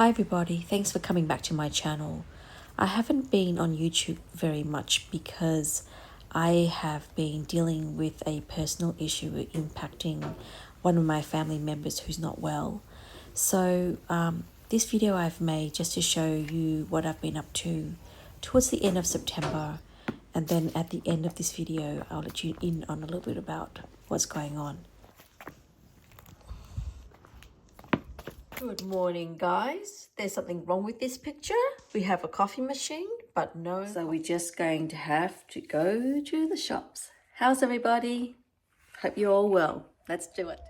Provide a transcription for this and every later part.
Hi everybody, thanks for coming back to my channel. I haven't been on YouTube very much because I have been dealing with a personal issue impacting one of my family members who's not well. So this video I've made just to show you what I've been up to towards the end of September, and then at the end of this video I'll let you in on a little bit about what's going on. Good morning, guys. There's something wrong with this picture. We have a coffee machine, but no. So we're just going to have to go to the shops. How's everybody? Hope you're all well. Let's do it.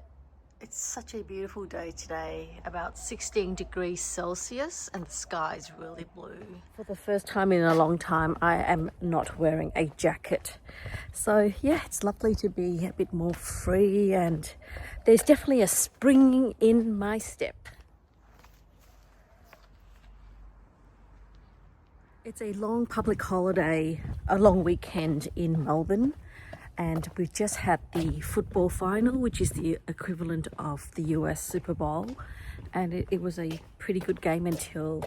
It's such a beautiful day today, about 16 degrees Celsius, and the sky's really blue. For the first time in a long time, I am not wearing a jacket. So yeah, it's lovely to be a bit more free, and there's definitely a spring in my step. It's a long public holiday, a long weekend in Melbourne, and we've just had the football final, which is the equivalent of the US Super Bowl, and it was a pretty good game until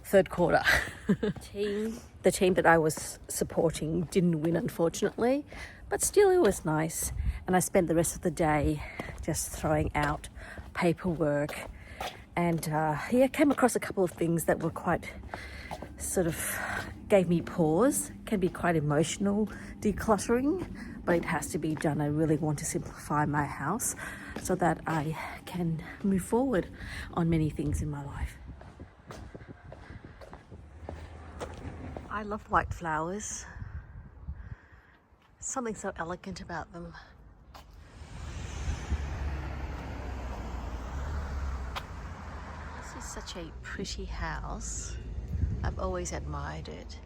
third quarter. The team that I was supporting didn't win, unfortunately, but still it was nice, and I spent the rest of the day just throwing out paperwork, and came across a couple of things that were quite sort of gave me pause. Can be quite emotional, decluttering, but it has to be done. I really want to simplify my house so that I can move forward on many things in my life. I love white flowers. Something so elegant about them. This is such a pretty house. I've always admired it.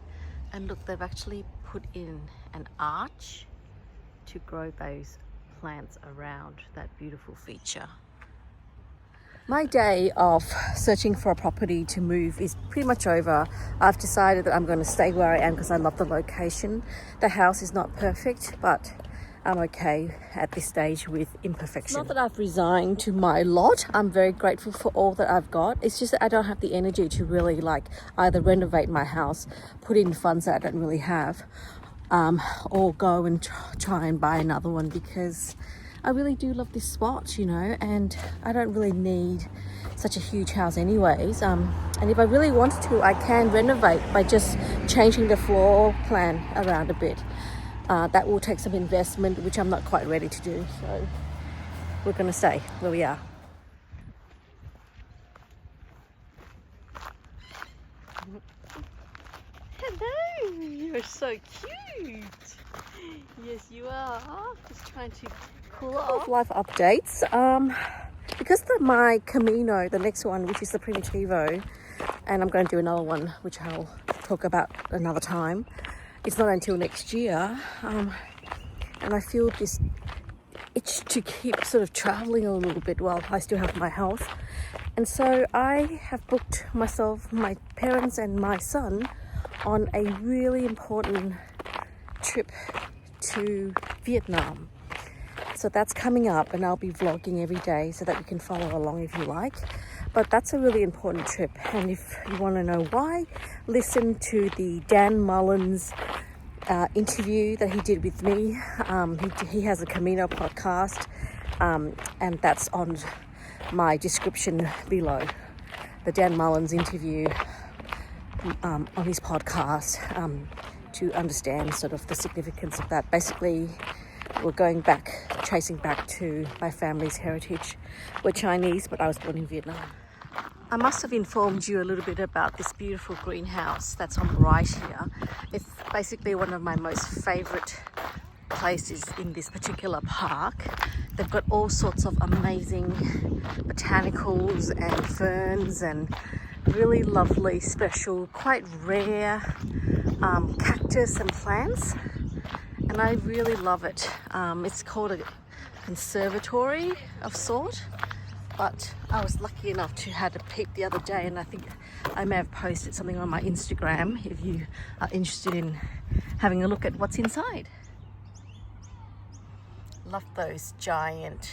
And look, they've actually put in an arch to grow those plants around that beautiful feature. My day of searching for a property to move is pretty much over. I've decided that I'm going to stay where I am because I love the location. The house is not perfect, but I'm okay at this stage with imperfection. It's not that I've resigned to my lot. I'm very grateful for all that I've got. It's just that I don't have the energy to really either renovate my house, put in funds that I don't really have, or go and try and buy another one, because I really do love this spot, and I don't really need such a huge house anyways. And if I really wanted to, I can renovate by just changing the floor plan around a bit. That will take some investment, which I'm not quite ready to do. So we're going to stay where we are. Hello, you're so cute. Yes, you are. Just trying to cool off. Life updates. Because my Camino, the next one, which is the Primitivo, and I'm going to do another one, which I'll talk about another time. It's not until next year, and I feel this itch to keep sort of traveling a little bit while I still have my health. And so I have booked myself, my parents and my son on a really important trip to Vietnam. So that's coming up, and I'll be vlogging every day so that you can follow along if you like. But that's a really important trip, and if you want to know why, listen to the Dan Mullins interview that he did with me. He has a Camino podcast, and that's on my description below. The Dan Mullins interview on his podcast, to understand sort of the significance of that. Basically, we're going back, tracing back to my family's heritage. We're Chinese, but I was born in Vietnam. I must have informed you a little bit about this beautiful greenhouse that's on the right here. It's basically one of my most favourite places in this particular park. They've got all sorts of amazing botanicals and ferns and really lovely, special, quite rare cactus and plants. And I really love it. It's called a conservatory of sort. But I was lucky enough to have a peek the other day, and I think I may have posted something on my Instagram if you are interested in having a look at what's inside. Love those giant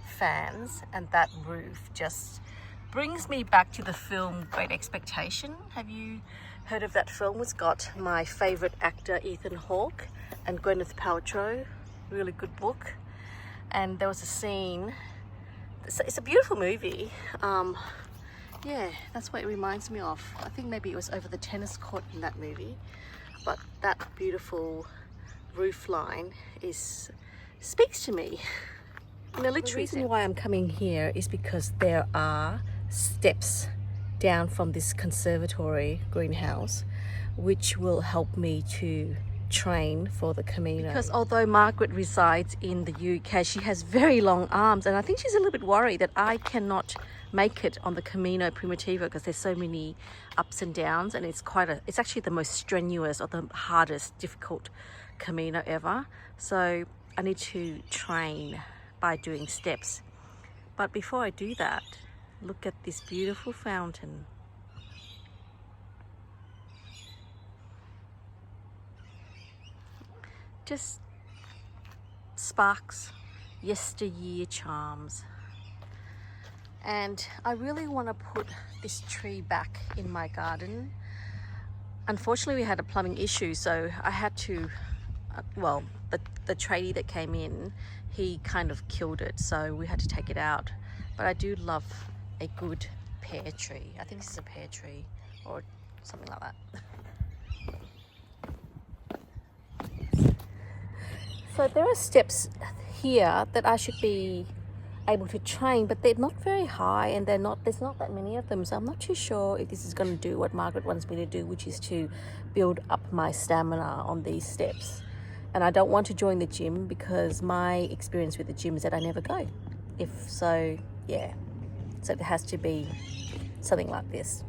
fans and that roof just brings me back to the film Great Expectation. Have you heard of that film? It's got my favorite actor Ethan Hawke and Gwyneth Paltrow. Really good book. And there was a scene. It's a beautiful movie. Yeah, that's what it reminds me of. I think maybe it was over the tennis court in that movie, but that beautiful roof line speaks to me in a literary sense. The reason why I'm coming here is because there are steps down from this conservatory greenhouse which will help me to train for the Camino. Because although Margaret resides in the UK, she has very long arms, and I think she's a little bit worried that I cannot make it on the Camino Primitivo because there's so many ups and downs, and it's actually the most strenuous or the hardest, difficult Camino ever. So I need to train by doing steps. But before I do that, look at this beautiful fountain. Just sparks yesteryear charms. And I really want to put this tree back in my garden. Unfortunately, we had a plumbing issue, so I had to, well, the tradie that came in, he kind of killed it, so we had to take it out. But I do love a good pear tree. I think this is a pear tree or something like that. So there are steps here that I should be able to train, but they're not very high, and there's not that many of them, so I'm not too sure if this is going to do what Margaret wants me to do, which is to build up my stamina on these steps. And I don't want to join the gym because my experience with the gym is that I never go. So it has to be something like this.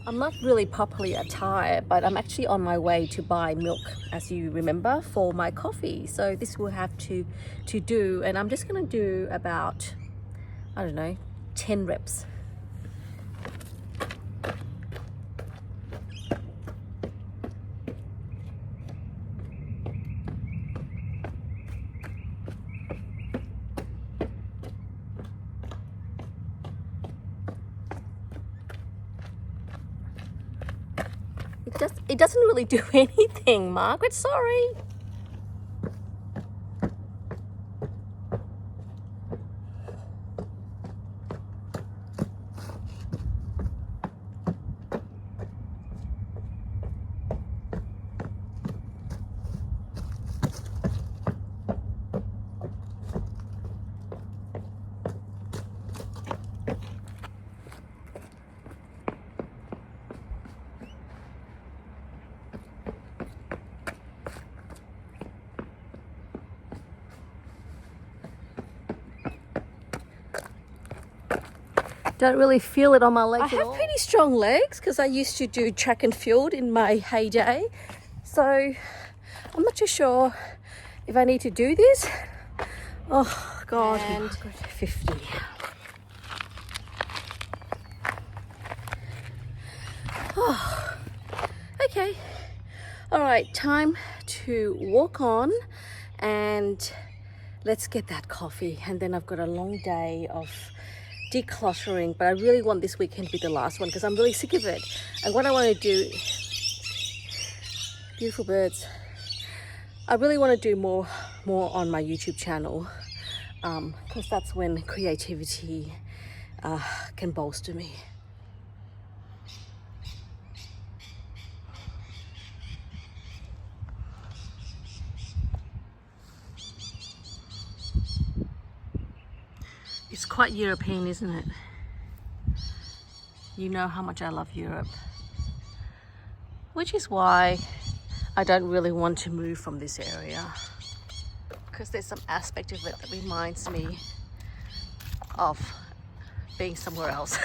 I'm not really properly attired, but I'm actually on my way to buy milk, as you remember, for my coffee. So this will have to do, and I'm just going to do about, I don't know, 10 reps. It doesn't really do anything, Margaret, sorry. Don't really feel it on my legs. I have pretty strong legs because I used to do track and field in my heyday. So I'm not too sure if I need to do this. Oh God, and 50. Oh, okay. All right, time to walk on and let's get that coffee. And then I've got a long day of decluttering, but I really want this weekend to be the last one because I'm really sick of it. And what I want to do, beautiful birds, I really want to do more on my YouTube channel because that's when creativity can bolster me. It's quite European, isn't it? You know how much I love Europe. Which is why I don't really want to move from this area. Because there's some aspect of it that reminds me of being somewhere else.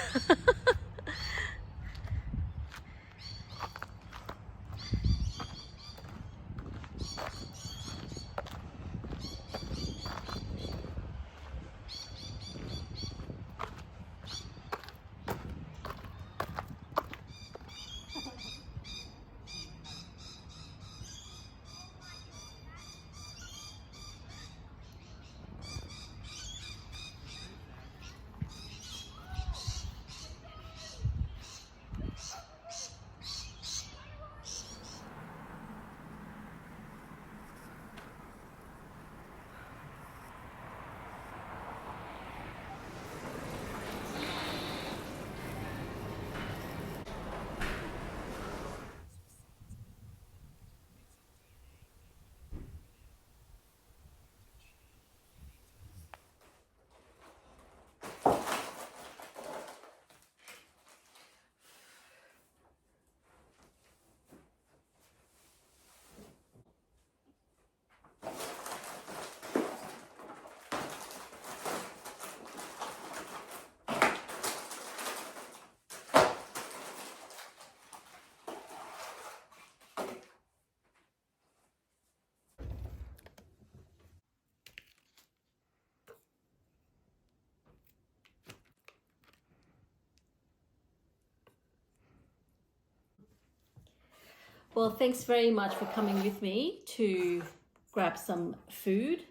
Well, thanks very much for coming with me to grab some food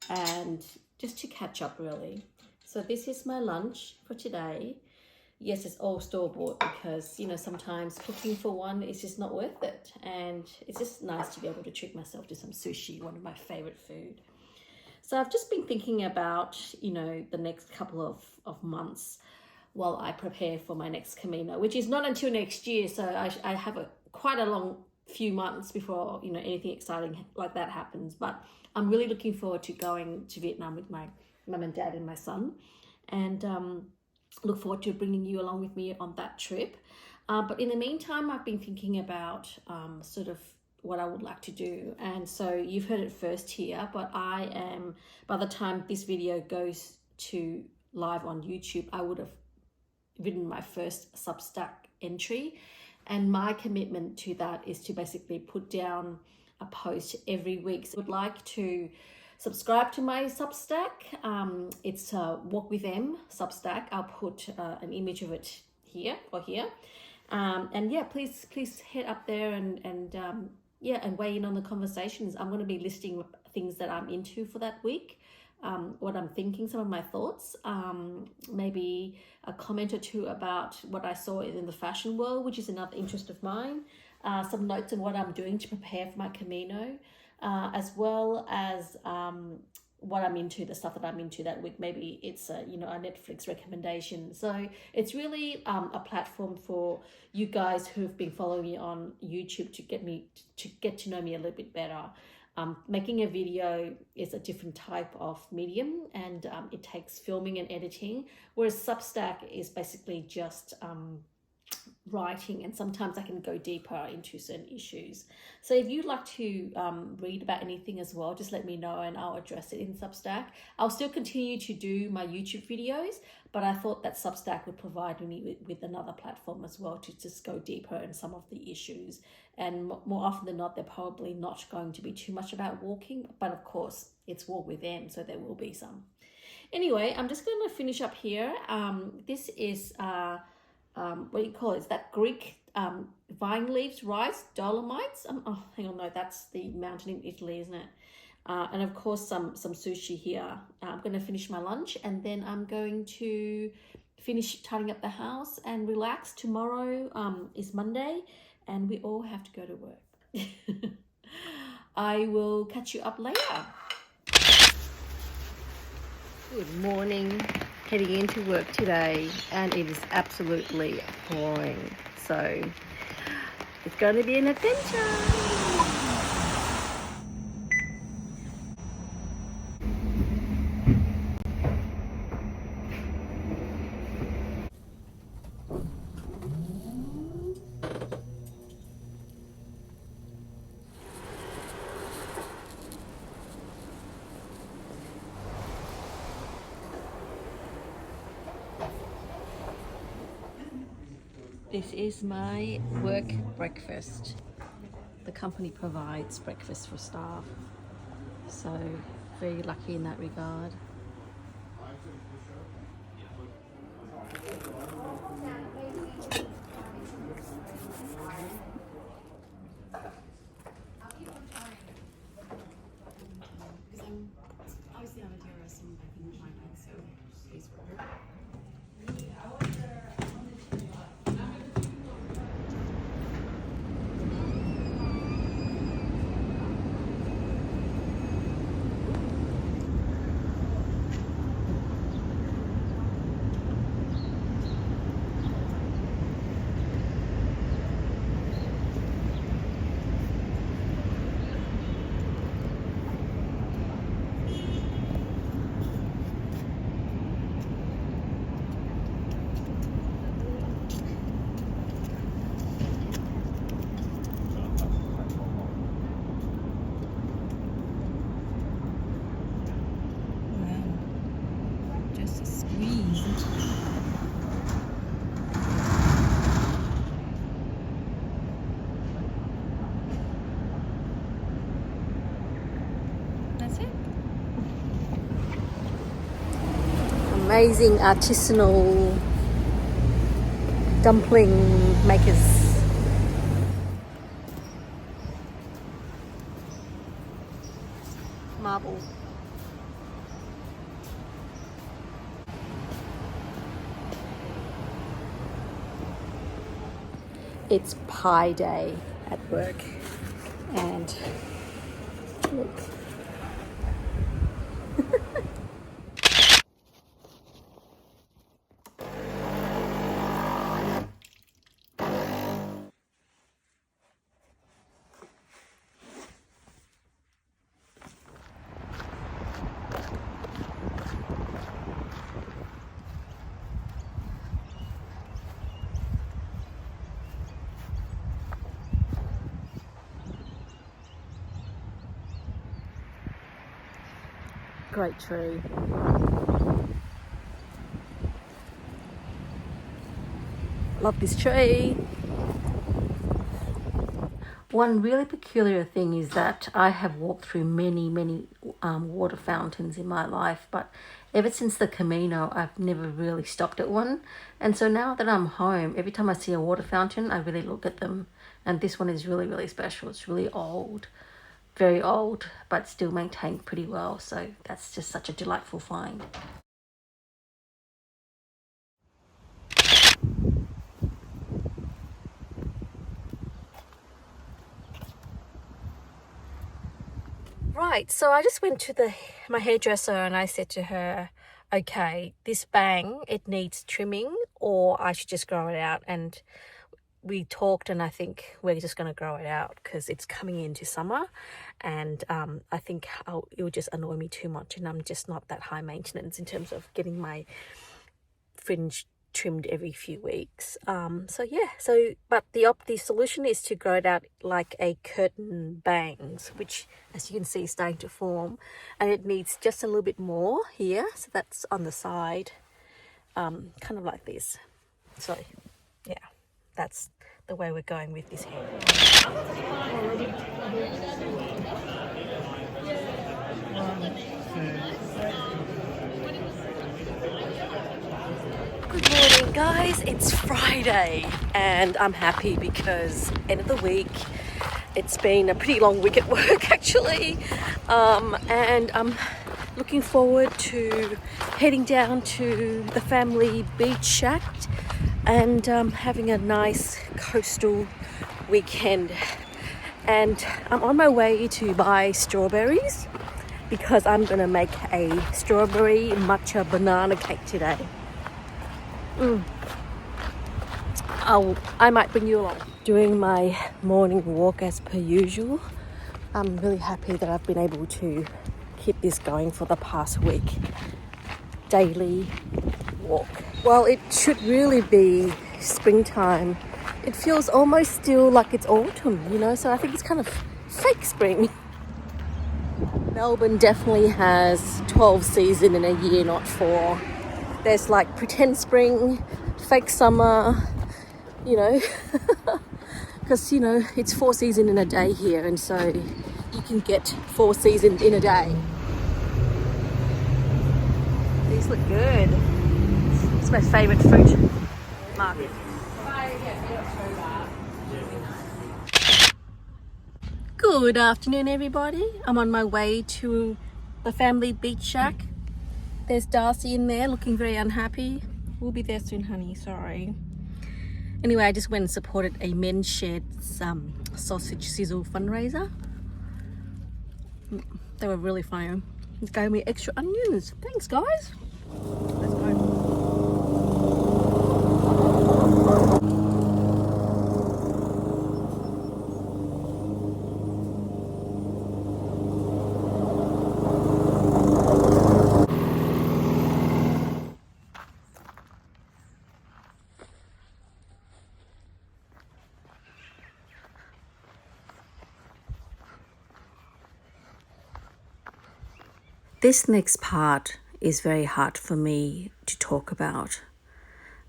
and just to catch up really. So this is my lunch for today. Yes, it's all store-bought because, you know, sometimes cooking for one is just not worth it. And it's just nice to be able to treat myself to some sushi, one of my favorite food. So I've just been thinking about, you know, the next couple of months while I prepare for my next Camino, which is not until next year. So I have quite a long few months before, you know, anything exciting like that happens. But I'm really looking forward to going to Vietnam with my mum and dad and my son, and look forward to bringing you along with me on that trip. But in the meantime, I've been thinking about sort of what I would like to do. And so you've heard it first here, but I am, by the time this video goes to live on YouTube, I would have written my first Substack entry. And my commitment to that is to basically put down a post every week. So I would like to subscribe to my Substack. It's Walk with M Substack. I'll put an image of it here or here. And yeah, please head up there and weigh in on the conversations. I'm going to be listing things that I'm into for that week, what I'm thinking, some of my thoughts, maybe a comment or two about what I saw in the fashion world, which is another interest of mine, some notes on what I'm doing to prepare for my Camino, as well as what I'm into, the stuff that I'm into that week. Maybe it's a Netflix recommendation. So it's really a platform for you guys who've been following me on YouTube to get to know me a little bit better. Making a video is a different type of medium, and it takes filming and editing, whereas Substack is basically just writing, and sometimes I can go deeper into certain issues. So if you'd like to read about anything as well, just let me know and I'll address it in Substack. I'll still continue to do my YouTube videos, but I thought that Substack would provide me with another platform as well to just go deeper in some of the issues. And more often than not, they're probably not going to be too much about walking, but of course it's Walk with them, so there will be some. Anyway, I'm just going to finish up here. This is what do you call it? It's that Greek vine leaves, rice, dolomites. Hang on, no, that's the mountain in Italy, isn't it? And of course, some sushi here. I'm going to finish my lunch, and then I'm going to finish tidying up the house and relax. Tomorrow is Monday, and we all have to go to work. I will catch you up later. Good morning. Heading into work today, and it is absolutely pouring. So it's going to be an adventure. This is my work breakfast. The company provides breakfast for staff, so very lucky in that regard. Amazing artisanal dumpling makers. beautiful. It's pie day at work, and look. Great tree. Love this tree. One really peculiar thing is that I have walked through many water fountains in my life, but ever since the Camino, I've never really stopped at one. And so now that I'm home, every time I see a water fountain, I really look at them. And this one is really special. It's really old, very old, but still maintained pretty well. So that's just such a delightful find. Right, so I just went to my hairdresser and I said to her, okay, this bang, it needs trimming, or I should just grow it out. And we talked, and I think we're just going to grow it out because it's coming into summer, and I think it would just annoy me too much, and I'm just not that high maintenance in terms of getting my fringe trimmed every few weeks. But the solution is to grow it out like a curtain bangs, which, as you can see, is starting to form, and it needs just a little bit more here. So that's on the side, kind of like this. So yeah, that's the way we're going with this hair. Good morning, guys. It's Friday and I'm happy because end of the week. It's been a pretty long week at work actually, and I'm looking forward to heading down to the family beach shack and having a nice coastal weekend. And I'm on my way to buy strawberries because I'm going to make a strawberry matcha banana cake today. I might bring you along. Doing my morning walk as per usual. I'm really happy that I've been able to keep this going for the past week. Daily walk. Well, it should really be springtime. It feels almost still like it's autumn, so I think it's kind of fake spring. Melbourne definitely has 12 seasons in a year, not 4. There's like pretend spring, fake summer, because, it's 4 seasons in a day here, and so you can get 4 seasons in a day. These look good. It's my favourite fruit market. Good afternoon, everybody. I'm on my way to the family beach shack. There's Darcy in there looking very unhappy. We'll be there soon, honey. Sorry. Anyway, I just went and supported a Men's Shed sausage sizzle fundraiser. They were really funny. It's gave me extra onions. Thanks, guys. Let's go. This next part is very hard for me to talk about,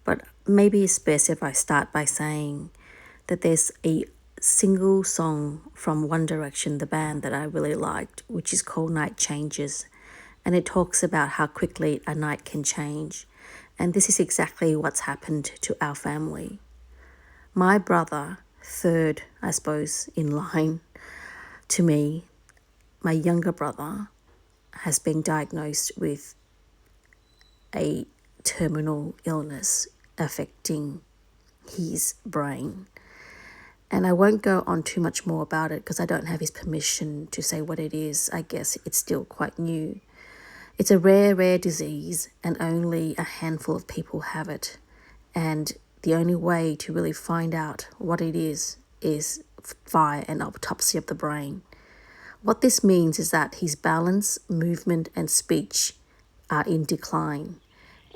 but maybe it's best if I start by saying that there's a single song from One Direction, the band, that I really liked, which is called Night Changes, and it talks about how quickly a night can change, and this is exactly what's happened to our family. My brother, third, I suppose, in line to me, my younger brother, has been diagnosed with a terminal illness affecting his brain. And I won't go on too much more about it because I don't have his permission to say what it is. I guess it's still quite new. It's a rare disease and only a handful of people have it. And the only way to really find out what it is via an autopsy of the brain. What this means is that his balance, movement, and speech are in decline,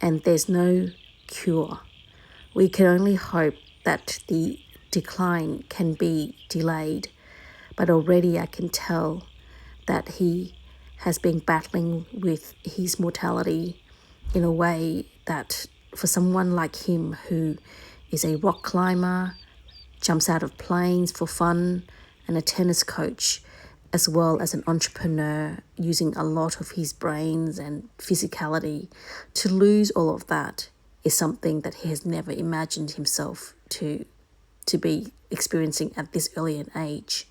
and there's no cure. We can only hope that the decline can be delayed, but already I can tell that he has been battling with his mortality in a way that for someone like him who is a rock climber, jumps out of planes for fun, and a tennis coach, as well as an entrepreneur using a lot of his brains and physicality, to lose all of that is something that he has never imagined himself to be experiencing at this early an age.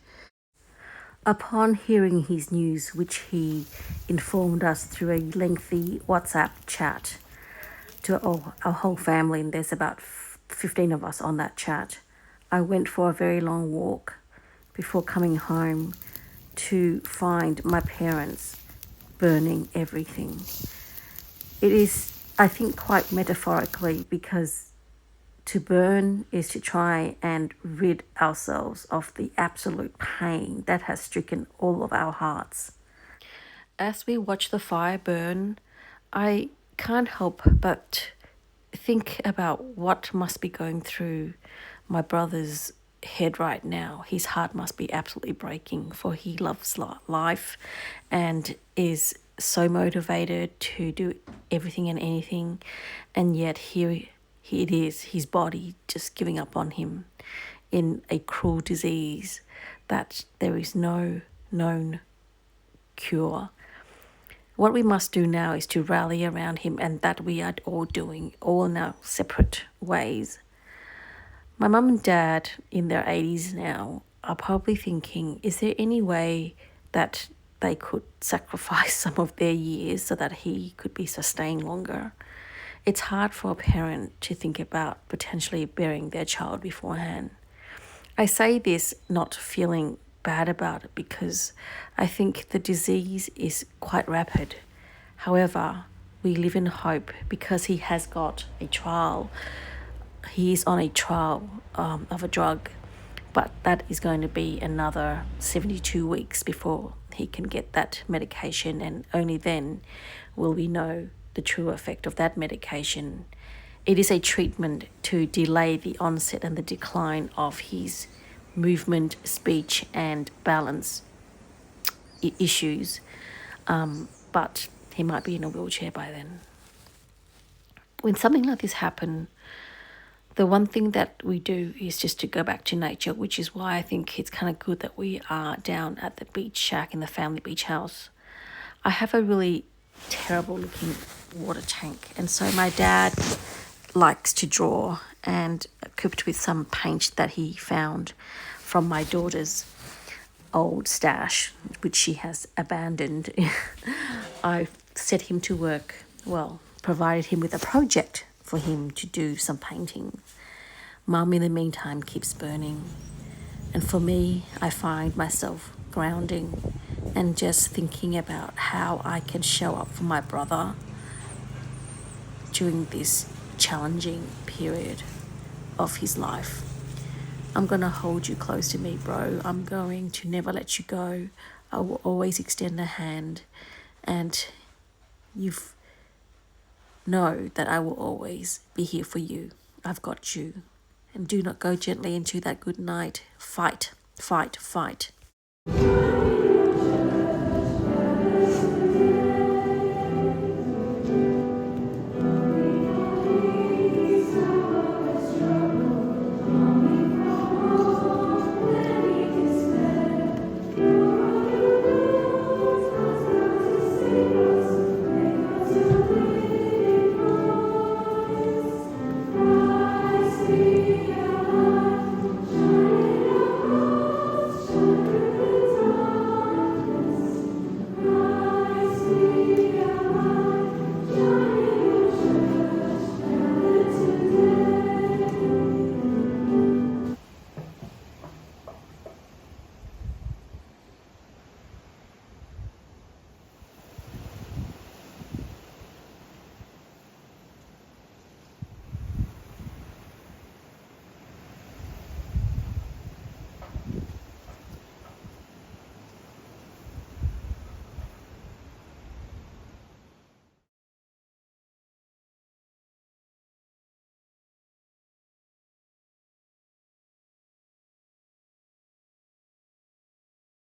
Upon hearing his news, which he informed us through a lengthy WhatsApp chat to our whole family, and there's about 15 of us on that chat, I went for a very long walk before coming home to find my parents burning everything. It is, I think, quite metaphorically, because to burn is to try and rid ourselves of the absolute pain that has stricken all of our hearts. As we watch the fire burn, I can't help but think about what must be going through my brother's head right now. His heart must be absolutely breaking, for he loves life and is so motivated to do everything and anything, and yet here it is, his body just giving up on him in a cruel disease that there is no known cure. What we must do now is to rally around him, and that we are all doing, all in our separate ways. My mum and dad, in their 80s now, are probably thinking, is there any way that they could sacrifice some of their years so that he could be sustained longer? It's hard for a parent to think about potentially burying their child beforehand. I say this not feeling bad about it, because I think the disease is quite rapid. However, we live in hope because he has got a trial. He is on a trial of a drug, but that is going to be another 72 weeks before he can get that medication, and only then will we know the true effect of that medication. It is a treatment to delay the onset and the decline of his movement, speech, and balance issues, but he might be in a wheelchair by then. When something like this happens, the one thing that we do is just to go back to nature, which is why I think it's kind of good that we are down at the beach shack in the family beach house. I have a really terrible looking water tank, and so my dad likes to draw, and equipped with some paint that he found from my daughter's old stash, which she has abandoned. I set him to work, provided him with a project for him to do some painting. Mum, in the meantime, keeps burning. And for me, I find myself grounding and just thinking about how I can show up for my brother during this challenging period of his life. I'm going to hold you close to me, bro. I'm going to never let you go. I will always extend a hand, and you know that I will always be here for you. I've got you. And do not go gently into that good night. Fight, fight, fight.